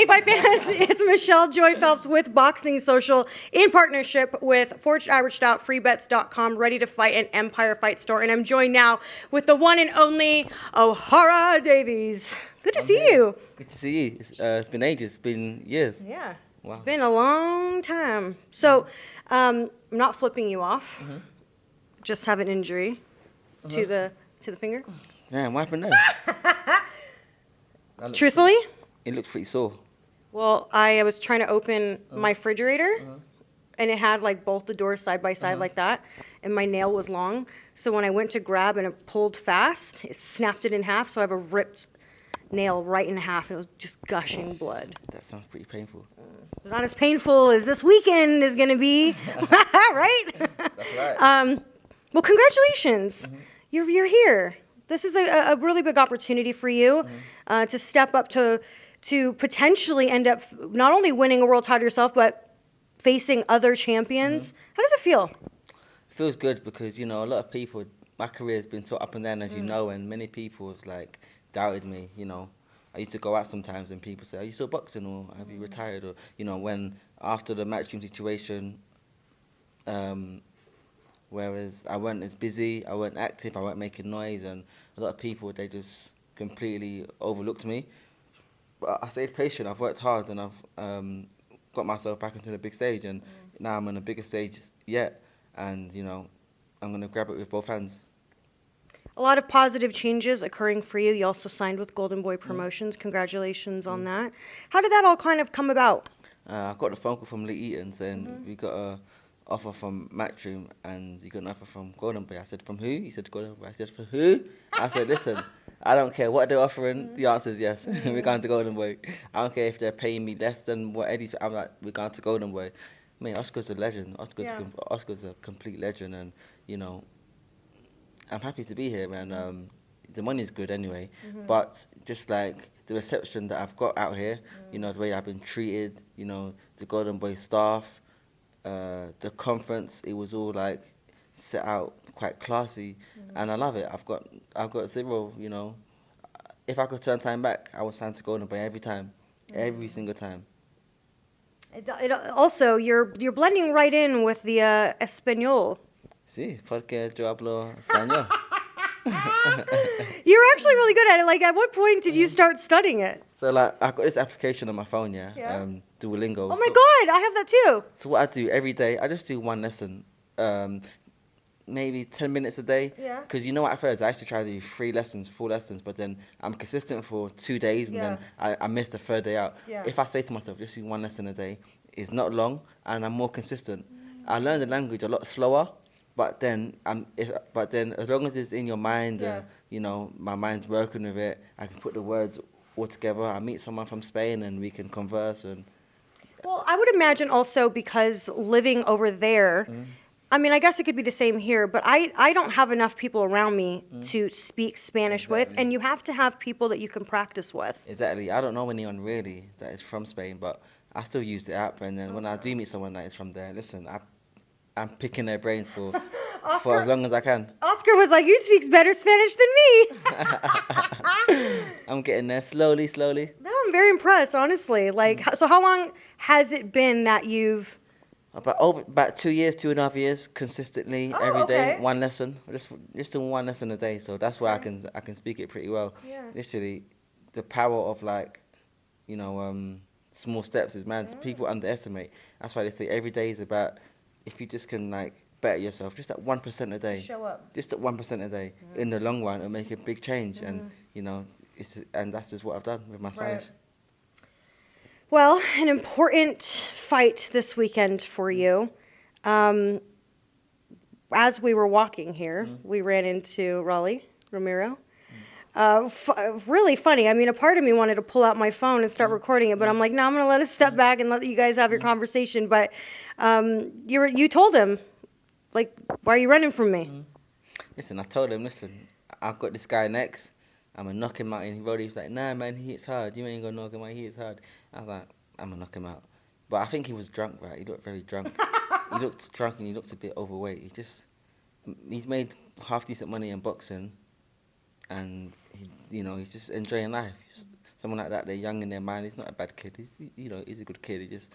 Hey, Fight fans, it's Michelle Joy Phelps with Boxing Social in partnership with Forged Irish Stout, freebets.com, ready to fight an Empire Fight Store. And I'm joined now with the one and only Ohara Davies. Good to see you. Good to see you. It's been ages. It's been years. Yeah. Wow. It's been a long time. So, I'm not flipping you off. Just have an injury to the finger. Damn, what happened there? Truthfully? It looks pretty sore. Well, I was trying to open my refrigerator, and it had like both the doors side by side like that, and my nail was long. So when I went to grab and it pulled fast, it snapped it in half. So I have a ripped nail right in half, and it was just gushing blood. That sounds pretty painful. Not as painful as this weekend is going to be, right? That's right. Well, congratulations. You're here. This is a really big opportunity for you to step up to potentially end up not only winning a world title yourself, but facing other champions. How does it feel? It feels good because, you know, a lot of people, my career has been so up and down, as you know, and many people have, like, doubted me, you know. I used to go out sometimes and people say, are you still boxing or have you retired? Or, you know, when after the matchroom situation, whereas I weren't as busy, I weren't active, I weren't making noise, and a lot of people, they just completely overlooked me. But I stayed patient, I've worked hard, and I've got myself back into the big stage, and now I'm on a bigger stage yet, and, you know, I'm going to grab it with both hands. A lot of positive changes occurring for you. You also signed with Golden Boy Promotions. Congratulations on that. How did that all kind of come about? I got a phone call from Lee Eaton saying we got a offer from Matchroom and you got an offer from Golden Boy. I said, from who? He said, Golden Boy. I said, for who? I said, listen, I don't care what they're offering. The answer is yes. We're going to Golden Boy. I don't care if they're paying me less than what Eddie's. I'm like, we're going to Golden Boy. I mean, Oscar's a legend. Oscar's a complete legend, and, you know, I'm happy to be here, and the money's good anyway. But just like the reception that I've got out here, you know, the way I've been treated, you know, the Golden Boy staff, the conference, it was all like set out quite classy, and I love it. I've got zero, you know. If I could turn time back, I would sign to Golden Boy every time, every single time. Also, you're blending right in with the Espanol. Sí, porque yo hablo español. You're actually really good at it. Like, at what point did you start studying it? So, like, I've got this application on my phone, Duolingo. Oh, my God, I have that too. So what I do every day, I just do one lesson, maybe 10 minutes a day. Yeah. Because you know what, at first, I used to try to do 4 lessons, but then I'm consistent for 2 days, and then I missed the 3rd day out. Yeah. If I say to myself, just do one lesson a day, it's not long, and I'm more consistent. I learn the language a lot slower. But then, as long as it's in your mind, you know, my mind's working with it, I can put the words all together. I meet someone from Spain and we can converse. And well, I would imagine also because living over there, I mean, I guess it could be the same here, but I don't have enough people around me to speak Spanish with, and you have to have people that you can practice with. Exactly. I don't know anyone really that is from Spain, but I still use the app, and then when I do meet someone that is from there, listen, I'm picking their brains for as long as I can. Oscar was like, you speak better Spanish than me. I'm getting there slowly. No, I'm very impressed, honestly. Like, so how long has it been that you've... About 2 years, 2.5 years, consistently, every day, one lesson. Just doing one lesson a day, so that's why I can speak it pretty well. Yeah. Literally, the power of, like, you know, small steps is mad. People underestimate. That's why they say every day is about... If you just can, like, better yourself, just at 1% a day. Show up. Just at 1% a day. In the long run, it'll make a big change. And, you know, and that's just what I've done with my Spanish. Right. Well, an important fight this weekend for you. As we were walking here, we ran into Rolly Romero. Really funny. I mean, a part of me wanted to pull out my phone and start recording it, but I'm like, no, I'm going to let us step back and let you guys have your conversation. But you told him, like, why are you running from me? Listen, I told him, I've got this guy next. I'm going to knock him out. And he was like, nah, man, he hits hard. You ain't going to knock him out. He hits hard. I was like, I'm going to knock him out. But I think he was drunk, right? He looked very drunk. He looked drunk and he looked a bit overweight. He's made half decent money in boxing. And, he's just enjoying life. someone like that, they're young in their mind. He's not a bad kid. He's a good kid. He's just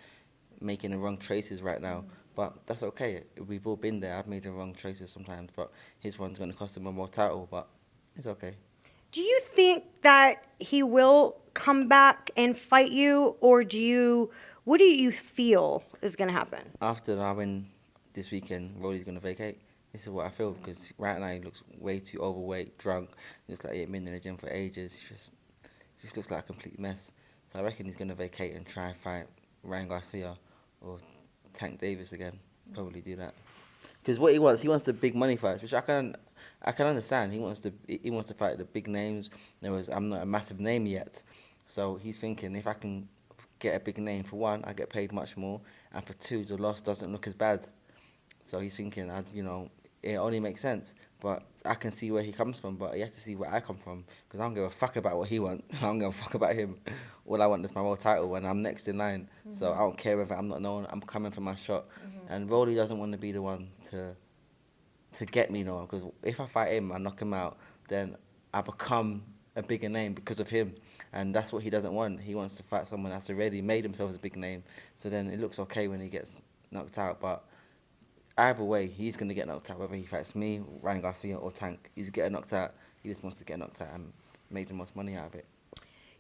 making the wrong choices right now. But that's okay. We've all been there. I've made the wrong choices sometimes, but his one's going to cost him a more title, but it's okay. Do you think that he will come back and fight you, or what do you feel is going to happen? After I win this weekend, Rolly's going to vacate. This is what I feel, because right now he looks way too overweight, drunk. Looks like he ain't been in the gym for ages. He just looks like a complete mess. So I reckon he's going to vacate and try and fight Ryan Garcia or Tank Davis again. Probably do that. Because what he wants the big money fights, which I can understand. He wants to fight the big names. I'm not a massive name yet, so he's thinking if I can get a big name, for one, I get paid much more, and for two, the loss doesn't look as bad. So he's thinking, it only makes sense. But I can see where he comes from, but he has to see where I come from, because I don't give a fuck about what he wants. I don't give a fuck about him. All I want is my world title, and I'm next in line. So I don't care whether I'm not known. I'm coming for my shot. And Rolly doesn't want to be the one to get me known, because if I fight him and knock him out, then I become a bigger name because of him. And that's what he doesn't want. He wants to fight someone that's already made himself a big name. So then it looks okay when he gets knocked out, but either way, he's going to get knocked out, whether he fights me, Ryan Garcia, or Tank. He's getting knocked out. He just wants to get knocked out and make the most money out of it.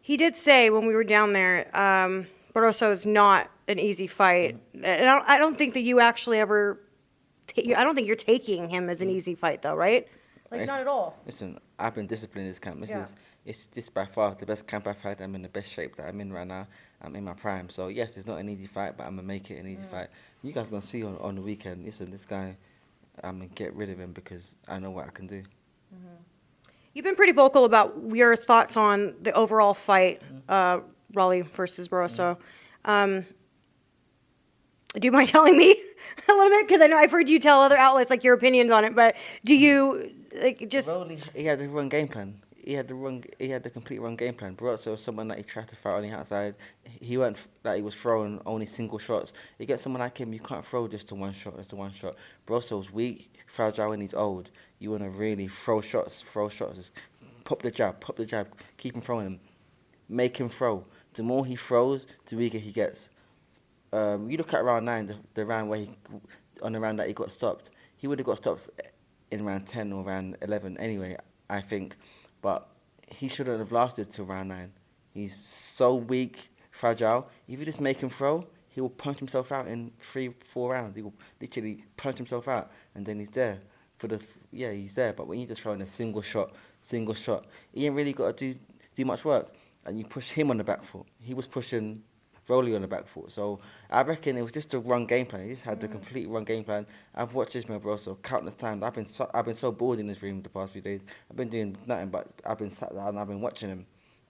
He did say when we were down there, Borroso is not an easy fight. And I don't think that you actually ever... I don't think you're taking him as an easy fight, though, right? Not at all. Listen, I've been disciplined in this camp. This by far the best camp I've had. I'm in the best shape that I'm in right now. I'm in my prime. So, yes, it's not an easy fight, but I'm going to make it an easy fight. You guys are going to see on the weekend, listen, this guy, I'm going to get rid of him because I know what I can do. You've been pretty vocal about your thoughts on the overall fight, Rolly versus Borroso. Do you mind telling me a little bit? Because I know I've heard you tell other outlets your opinions on it, but do you just... Rolly, he had the wrong game plan. He had the complete wrong game plan. Borroso was someone that he tried to fight on the outside. He was throwing only single shots. You get someone like him, you can't throw just to one shot. Borroso's weak, fragile, and he's old. You want to really throw shots. Just pop the jab, keep him throwing him. Make him throw. The more he throws, the weaker he gets. You look at round 9, the round where on the round that he got stopped. He would have got stopped in round 10 or round 11 anyway, I think. But he shouldn't have lasted till round 9. He's so weak, fragile. If you just make him throw, he will punch himself out in 3-4 rounds. He will literally punch himself out, and then he's there. He's there. But when you just throw in a single shot, he ain't really got to do much work. And you push him on the back foot. He was pushing Rolly on the back foot. So I reckon it was just a wrong game plan. He just had the complete wrong game plan. I've watched Ismael Barroso countless times. I've been so bored in this room the past few days. I've been doing nothing but I've been sat down and I've been watching him.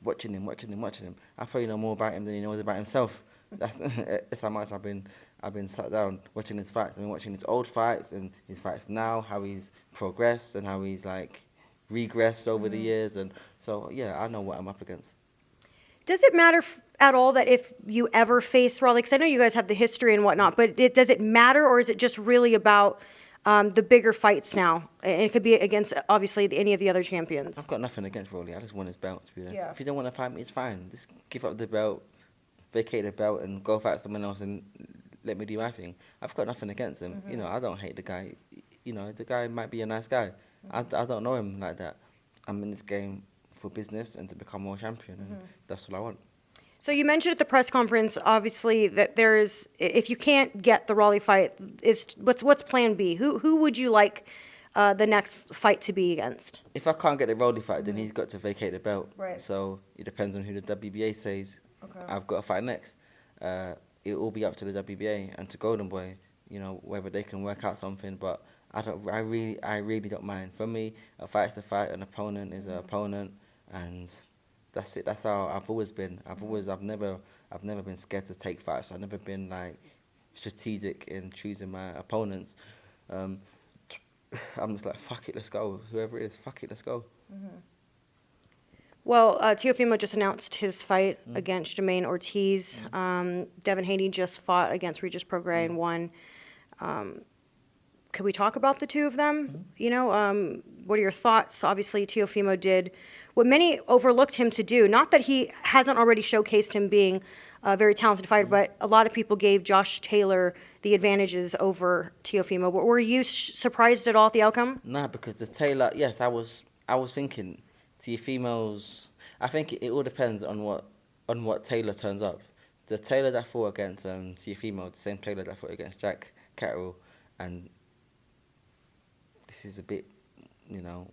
I probably know more about him than he knows about himself. That's how much I've been sat down watching his fights. I've been watching his old fights and his fights now, how he's progressed and how he's regressed over the years. And so I know what I'm up against. Does it matter at all that if you ever face Rolly, because I know you guys have the history and whatnot, but does it matter, or is it just really about the bigger fights now? And it could be against, obviously, any of the other champions. I've got nothing against Rolly. I just want his belt, to be honest. Yeah. If you don't want to fight me, it's fine. Just give up the belt, vacate the belt, and go fight someone else and let me do my thing. I've got nothing against him. I don't hate the guy. The guy might be a nice guy. I don't know him like that. I'm in this game for business and to become more champion, and that's what I want. So you mentioned at the press conference, obviously, that there is, if you can't get the Rolly fight, what's plan B? Who would you like the next fight to be against? If I can't get the Rolly fight, then he's got to vacate the belt. Right. So it depends on who the WBA says Okay. I've got to fight next. It will be up to the WBA and to Golden Boy, whether they can work out something. But I really don't mind. For me, a fight's a fight, an opponent is an opponent, and that's it. That's how I've always been. I've never been scared to take fights. I've never been strategic in choosing my opponents. I'm just fuck it, let's go. Whoever it is, fuck it, let's go. Well, Teofimo just announced his fight against Ismael Ortiz. Devin Haney just fought against Regis Prograis and won. could we talk about the two of them? You know, what are your thoughts? Obviously, Teofimo did what many overlooked him to do. Not that he hasn't already showcased him being a very talented fighter, but a lot of people gave Josh Taylor the advantages over Teofimo. Were you surprised at all at the outcome? Nah, because the Taylor, yes, I was thinking Teofimo's. I think it all depends on what Taylor turns up. The Taylor that fought against Teofimo, the same Taylor that fought against Jack Catterall, and this is a bit,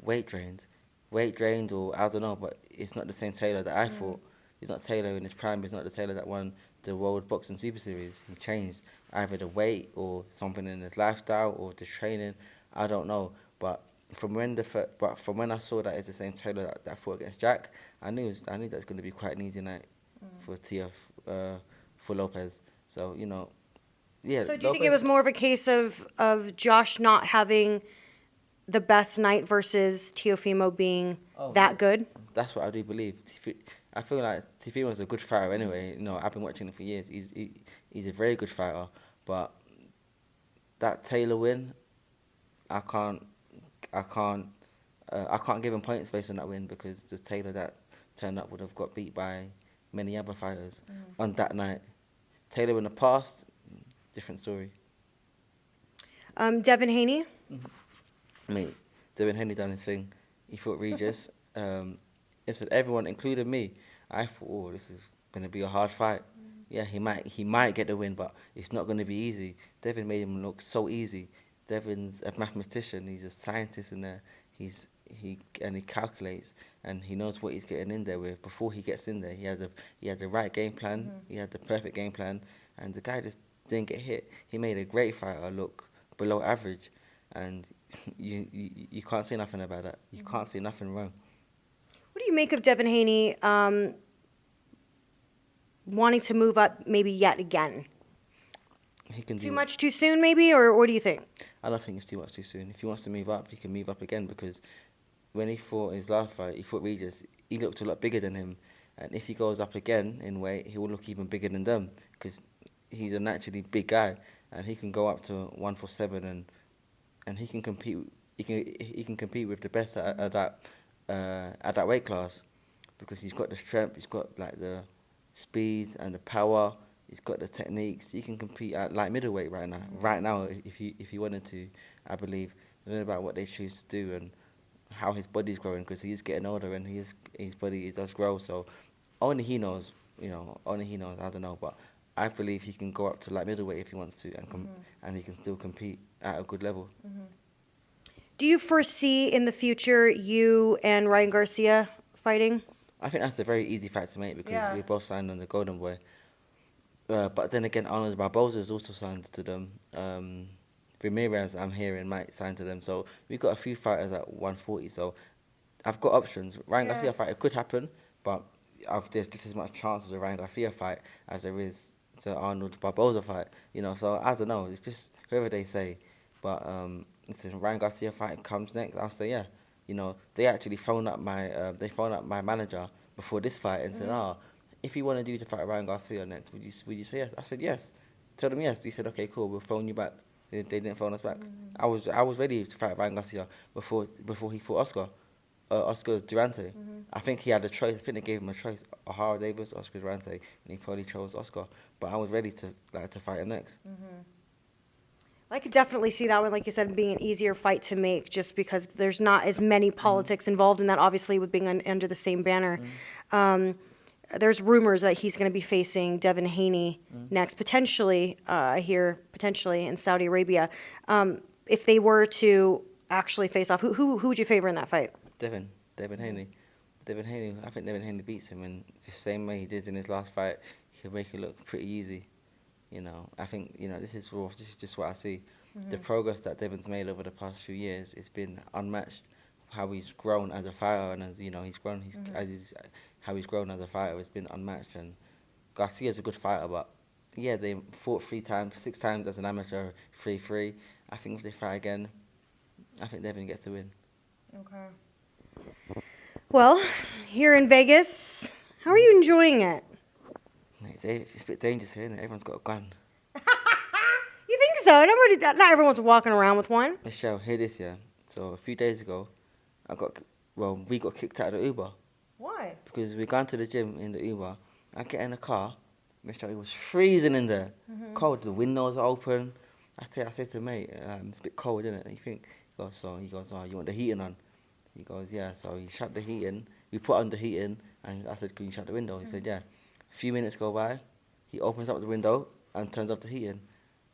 weight drained, or I don't know, but it's not the same Taylor that I fought. He's not Taylor in his prime. He's not the Taylor that won the World Boxing Super Series. He changed either the weight or something in his lifestyle or the training. I don't know, but from when I saw that it's the same Taylor that fought against Jack, I knew that's going to be quite an easy night for for Lopez. So yeah. So do you think it was more of a case of Josh not having the best night versus Teofimo being that good? That's what I do believe. I feel like Teofimo's a good fighter anyway. I've been watching him for years. He's a very good fighter. But that Taylor win, I can't give him points based on that win, because the Taylor that turned up would have got beat by many other fighters on that night. Taylor in the past, different story. Devin Haney? Mate, Devin Haney done his thing. He fought Regis. Listen, everyone, including me, I thought, this is going to be a hard fight. Yeah, he might get the win, but it's not going to be easy. Devin made him look so easy. Devin's a mathematician. He's a scientist in there. He calculates, and he knows what he's getting in there with. Before he gets in there, he had the right game plan. He had the perfect game plan, and the guy just didn't get hit. He made a great fighter look below average, and you can't say nothing about that. You can't say nothing wrong. What do you make of Devin Haney wanting to move up maybe yet again? He can too much too soon maybe, or what do you think? I don't think it's too much too soon. If he wants to move up, he can move up again, because when he fought his last fight, he fought Regis, he looked a lot bigger than him. And if he goes up again in weight, he will look even bigger than them, because he's a naturally big guy, and he can go up to 147 and he can compete. He can compete with the best at that weight class, because he's got the strength, he's got like the speed and the power, he's got the techniques. He can compete at light middleweight right now. Right now, if he wanted to, I believe. I don't know about what they choose to do and how his body's growing, because he's getting older and his body does grow. So only he knows, only he knows. I don't know, but I believe he can go up to light middleweight if he wants to, and he can still compete at a good level. Do you foresee in the future you and Ryan Garcia fighting? I think that's a very easy fight to make, because we both signed on the Golden Boy. But then again, Arnold Barroso is also signed to them. Ramirez, I'm hearing, might sign to them. So we've got a few fighters at 140. So I've got options. Ryan Garcia fight, it could happen, but there's just as much chance of the Ryan Garcia fight as there is to Arnold Barroso fight. So I don't know. It's just whoever they say. But if Ryan Garcia fight comes next, I'll say yeah. They actually phoned up my manager before this fight and said, if you want to do the fight Ryan Garcia next, would you say yes? I said yes. Tell them yes. He said, okay, cool, we'll phone you back. They didn't phone us back. I was ready to fight Ryan Garcia before he fought Oscar Durante. I think he had a choice. I think they gave him a choice: Ohara Davies, Oscar Durante, and he probably chose Oscar. But I was ready to fight him next. I could definitely see that one, like you said, being an easier fight to make, just because there's not as many politics involved in that, obviously, with being under the same banner. There's rumors that he's going to be facing Devin Haney next, potentially, I hear, in Saudi Arabia. If they were to actually face off, who would you favor in that fight? Devin Haney. I think Devin Haney beats him in the same way he did in his last fight. He'll make it look pretty easy. I think, this is just what I see. The progress that Devin's made over the past few years, it's been unmatched. How he's grown as a fighter, and as how he's grown as a fighter, it's been unmatched. And Garcia's a good fighter, but yeah, they fought 6 times as an amateur, 3-3. I think if they fight again, I think Devin gets to win. Okay. Well, here in Vegas, how are you enjoying it? Mate, it's a bit dangerous here, isn't it? Everyone's got a gun. You think so. Not everyone's walking around with one. Michelle, hear this, yeah. So a few days ago, we got kicked out of the Uber Why? because we gone to the gym in the Uber. I get in the car, Michelle, it was freezing in there, cold. The windows are open. I say to mate, it's a bit cold, isn't it? And he goes, oh, you want the heating on? He goes, yeah. So he shut the heating. We put on the heating, and I said, can you shut the window? He said, yeah. A few minutes go by, he opens up the window and turns off the heating.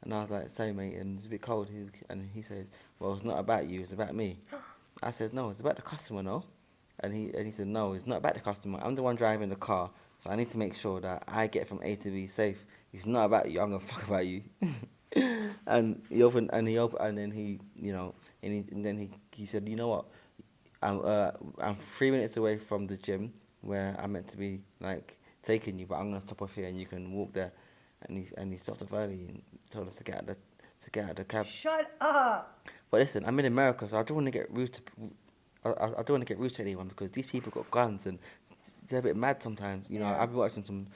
And I was like, sorry mate, it's a bit cold. And he says, well, it's not about you, it's about me. I said, no, it's about the customer, no? And he said, no, it's not about the customer. I'm the one driving the car, so I need to make sure that I get from A to B safe. It's not about you, I'm gonna fuck about you. And then he said, you know what? I'm 3 minutes away from the gym where I'm meant to be like taking you, but I'm gonna stop off here and you can walk there. And he stopped off early and told us to get out of the cab. Shut up. But listen, I'm in America, so I don't want to get rude to anyone because these people got guns and they're a bit mad sometimes. You know, I've been watching some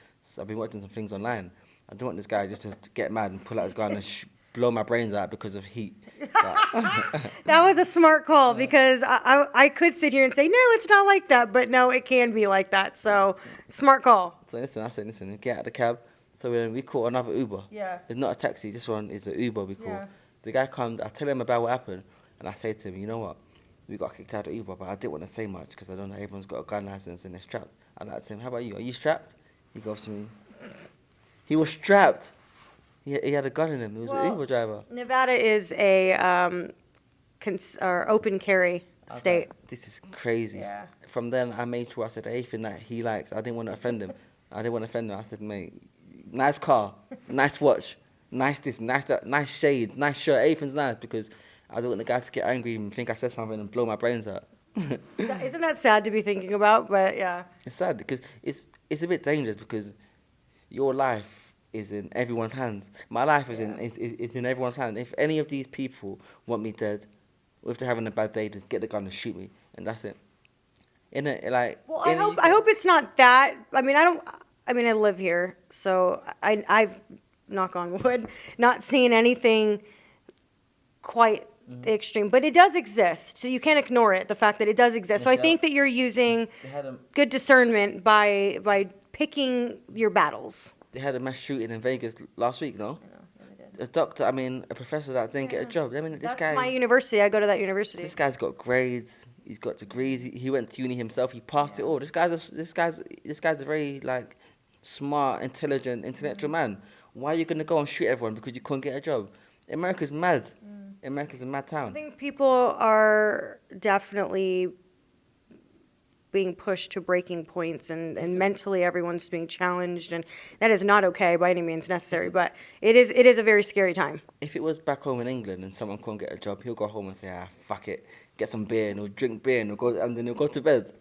things online. I don't want this guy just to get mad and pull out his gun and blow my brains out because of heat. That was a smart call because I could sit here and say, no, it's not like that. But no, it can be like that. So smart call. So I said, get out of the cab. So we caught another Uber. Yeah. It's not a taxi. This one is an Uber we call. Yeah. The guy comes. I tell him about what happened. And I say to him, you know what? We got kicked out of Uber, but I didn't want to say much because I don't know everyone's got a gun license and they're strapped. I like to him, how about you? Are you strapped? He goes to me. He was strapped. He had a gun in him. He was an Uber driver. Nevada is a open carry state. This is crazy. Yeah. From then, I made sure I said anything that he likes. I didn't want to offend him. I said, mate, nice car, nice watch, nice this, nice that, nice shades, nice shirt. Everything's nice because I don't want the guy to get angry and think I said something and blow my brains out. Isn't that sad to be thinking about? But yeah. It's sad because it's a bit dangerous because your life is in everyone's hands. My life is in everyone's hands. If any of these people want me dead, or if they're having a bad day, just get the gun and shoot me, and that's it. Well, I hope it's not that. I mean, I live here, so I've, knock on wood, not seen anything quite extreme, but it does exist, so you can't ignore it. The fact that it does exist. So I think that you're using good discernment by picking your battles. They had a mass shooting in Vegas last week, no? A professor that didn't get a job. I mean, this guy. That's my university. I go to that university. This guy's got grades. He's got degrees. He went to uni himself. He passed it all. This guy's a very smart, intelligent, intellectual man. Why are you gonna go and shoot everyone because you couldn't get a job? America's mad. America's a mad town. I think people are definitely being pushed to breaking points, and mentally everyone's being challenged, and that is not okay by any means necessary, but it is a very scary time. If it was back home in England and someone couldn't get a job, he'll go home and say, fuck it, get some beer, and he'll drink beer, and then he'll go to bed.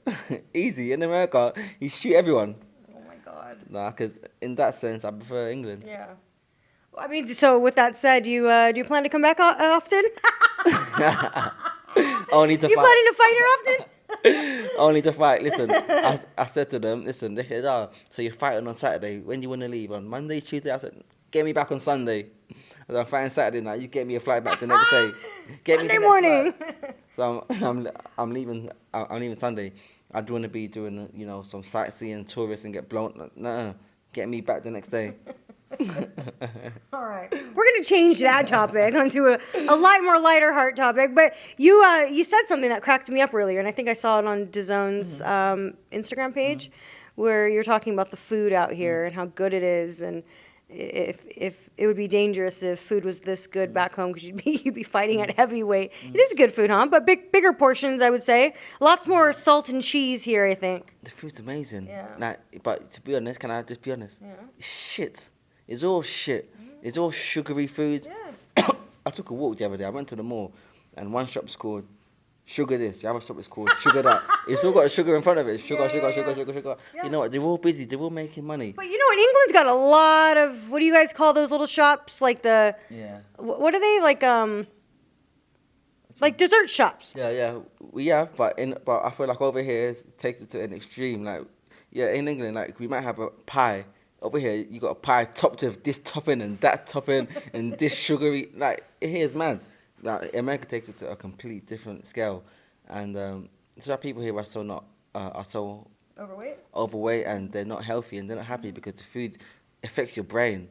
Easy. In America, you shoot everyone. Oh my God. Nah, because in that sense, I prefer England. Yeah. I mean, so with that said, do you plan to come back often? Only to you fight. planning to fight here often? Only to fight. Listen, I said to them, listen, they said, so you're fighting on Saturday. When do you want to leave? On Monday, Tuesday? I said, get me back on Sunday. I said, I'm fighting Saturday night. You get me a flight back the next day. Sunday morning. So I'm leaving Sunday. I don't want to be doing some sightseeing, tourists, and get blown. Nuh-uh. Get me back the next day. All right, we're going to change that topic onto a more lighter heart topic. But you said something that cracked me up earlier, and I think I saw it on DAZN's Instagram page, where you're talking about the food out here and how good it is, and if it would be dangerous if food was this good back home because you'd be fighting at heavyweight. It is good food, huh? But bigger portions, I would say. Lots more salt and cheese here, I think. The food's amazing. Yeah. But to be honest, can I just be honest? Yeah. It's shit. It's all shit. It's all sugary foods. Yeah. I took a walk the other day. I went to the mall, and one shop's called Sugar This. The other shop is called Sugar That. It's all got sugar in front of it. Sugar. Yeah. You know what? They're all busy. They're all making money. But you know what? England's got a lot of, what do you guys call those little shops? Like the, what are they? Like dessert shops. Yeah. We have, but I feel like over here it takes it to an extreme. In England, we might have a pie Over here, you got a pie topped with this topping and that topping and this sugary. Like, here is mad. Like, America takes it to a complete different scale. And so our people here are so overweight and they're not healthy and they're not happy because the food affects your brain.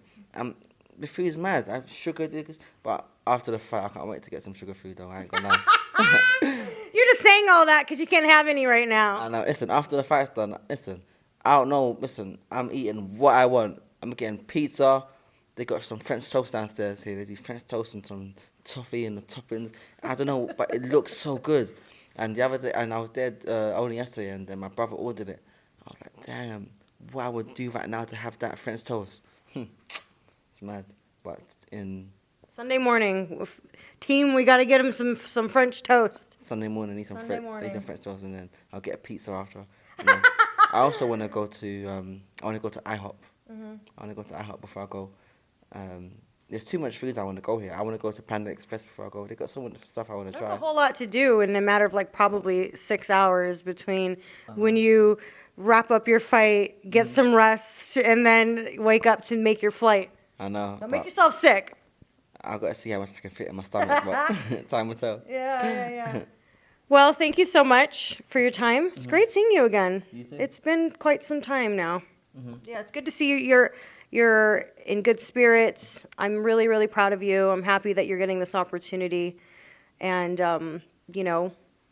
The food's mad. I have sugar, but after the fight, I can't wait to get some sugar food though. I ain't gonna lie. You're just saying all that because you can't have any right now. I know. Listen, after the fight's done, I don't know. Listen, I'm eating what I want. I'm getting pizza. They got some French toast downstairs here. They do French toast and some toffee and the toppings. I don't know, but it looks so good. And the other day, and I was there only yesterday, and then my brother ordered it. I was like, damn, what I would do right now to have that French toast. It's mad. But in Sunday morning, team, we got to get him some French toast. Sunday morning, need some French toast, and then I'll get a pizza after. I also want to go to IHOP. I want to go to IHOP before I go. There's too much food I want to go here. I want to go to Panda Express before I go. They got so much stuff I want to try. That's a whole lot to do in a matter of like probably 6 hours between when you wrap up your fight, get some rest, and then wake up to make your flight. I know. Don't make yourself sick. I've got to see how much I can fit in my stomach, but time will tell. Yeah. Well, thank you so much for your time. It's great seeing you again. You too. It's been quite some time now. Yeah, it's good to see you. You're in good spirits. I'm really, really proud of you. I'm happy that you're getting this opportunity. And,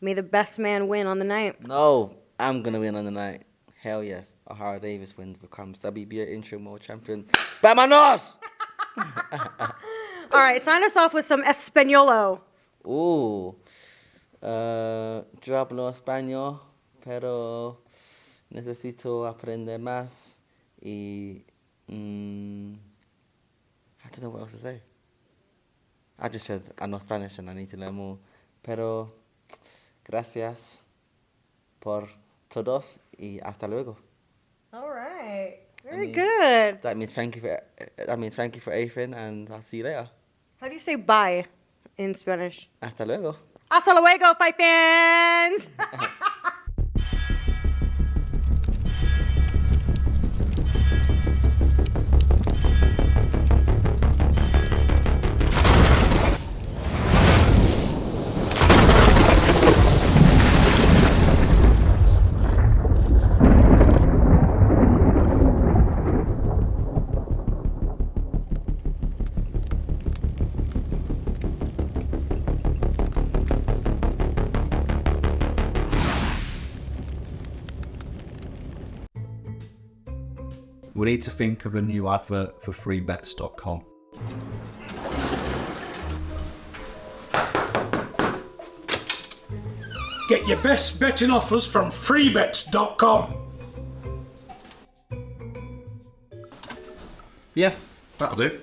may the best man win on the night. No, I'm going to win on the night. Hell yes. Ohara Davies wins, becomes WBA interim world champion. ¡Vámonos! All right, sign us off with some Españolo. Yo hablo español, pero necesito aprender más. I don't know what else to say. I just said I know Spanish and I need to learn more. Pero gracias por todos y hasta luego. All right, very good. That means thank you for everything, and I'll see you later. How do you say bye in Spanish? Hasta luego. Hasta luego, fight fans. We need to think of a new advert for freebets.com. Get your best betting offers from freebets.com. Yeah, that'll do.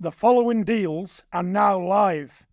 The following deals are now live.